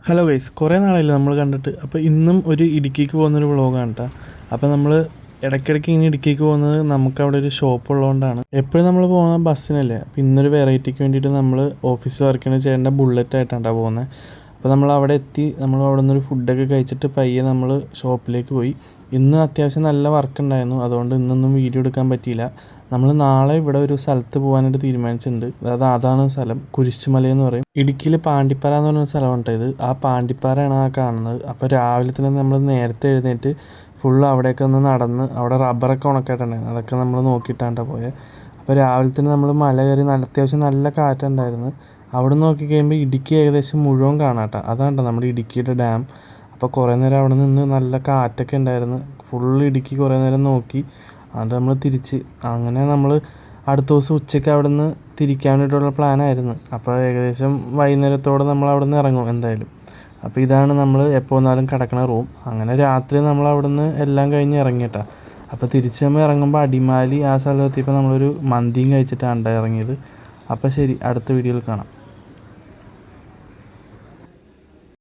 Hello guys, കുറേ നാളായില്ലേ നമ്മൾ കണ്ടിട്ട്. അപ്പോൾ ഇന്നും ഒരു ഇടുക്കിക്ക് പോകുന്നൊരു വ്ളോഗാണ് കേട്ടോ. അപ്പോൾ നമ്മൾ ഇടയ്ക്കിടയ്ക്ക് ഇങ്ങനെ ഇടുക്കിക്ക് പോകുന്നത് നമുക്കവിടെ ഒരു ഷോപ്പ് ഉള്ളതുകൊണ്ടാണ്. എപ്പോഴും നമ്മൾ പോകുന്ന ബസ്സിനല്ലേ. അപ്പോൾ ഇന്നൊരു വെറൈറ്റിക്ക് വേണ്ടിയിട്ട് നമ്മൾ ഓഫീസിൽ വർക്ക് ചെയ്യുന്ന ചേട്ടൻ്റെ ബുള്ളറ്റായിട്ടാണ് പോകുന്നത്. അപ്പോൾ നമ്മൾ അവിടെ എത്തി, നമ്മൾ അവിടെ നിന്നൊരു ഫുഡൊക്കെ കഴിച്ചിട്ട് പയ്യെ നമ്മൾ ഷോപ്പിലേക്ക് പോയി. ഇന്ന് അത്യാവശ്യം നല്ല വർക്ക് ഉണ്ടായിരുന്നു, അതുകൊണ്ട് ഇന്നൊന്നും വീഡിയോ എടുക്കാൻ പറ്റിയില്ല. നമ്മൾ നാളെ ഇവിടെ ഒരു സ്ഥലത്ത് പോകാനായിട്ട് തീരുമാനിച്ചിട്ടുണ്ട്. അതാണ് സ്ഥലം, കുരിശുമലയെന്ന് പറയും. ഇടുക്കിയിൽ പാണ്ടിപ്പാറ എന്ന് പറഞ്ഞ സ്ഥലമുണ്ട്. ഇത് ആ പാണ്ടിപ്പാറയാണ് ആ കാണുന്നത്. അപ്പോൾ രാവിലെ തന്നെ നമ്മൾ നേരത്തെ എഴുന്നേറ്റ് ഫുള്ള് അവിടെയൊക്കെ ഒന്ന് നടന്ന്, അവിടെ റബ്ബറൊക്കെ ഉണക്കായിട്ടുണ്ടായിരുന്നു, അതൊക്കെ നമ്മൾ നോക്കിയിട്ടാണ് പോയത്. അപ്പോൾ രാവിലെ തന്നെ നമ്മൾ മല കയറി, അത്യാവശ്യം നല്ല കാറ്റുണ്ടായിരുന്നു. അവിടെ നോക്കി കഴിയുമ്പോൾ ഇടുക്കി ഏകദേശം മുഴുവൻ കാണാം കേട്ടോ. അതാണ് നമ്മുടെ ഇടുക്കിയുടെ ഡാം. അപ്പോൾ കുറേ നേരം അവിടെ നിന്ന് നല്ല കാറ്റൊക്കെ ഉണ്ടായിരുന്നു. ഫുള്ള് ഇടുക്കി കുറേ നേരം നോക്കി. അത് നമ്മൾ തിരിച്ച് അങ്ങനെ നമ്മൾ അടുത്ത ദിവസം ഉച്ചയ്ക്ക് അവിടെ നിന്ന് തിരിക്കാൻ വേണ്ടിയിട്ടുള്ള പ്ലാനായിരുന്നു. അപ്പോൾ ഏകദേശം വൈകുന്നേരത്തോടെ നമ്മൾ അവിടെ നിന്ന് ഇറങ്ങും എന്തായാലും. അപ്പോൾ ഇതാണ് നമ്മൾ എപ്പോൾ വന്നാലും കിടക്കണ റൂം. അങ്ങനെ രാത്രി നമ്മൾ അവിടെ നിന്ന് എല്ലാം കഴിഞ്ഞ് ഇറങ്ങിയിട്ടാണ്. അപ്പോൾ തിരിച്ച് നമ്മൾ ഇറങ്ങുമ്പോൾ അടിമാലി ആ സ്ഥലത്ത് എത്തിയപ്പോൾ നമ്മളൊരു മന്തിയും കഴിച്ചിട്ടാണ് ഇറങ്ങിയത്. അപ്പോൾ ശരി, അടുത്ത വീഡിയോയിൽ കാണാം.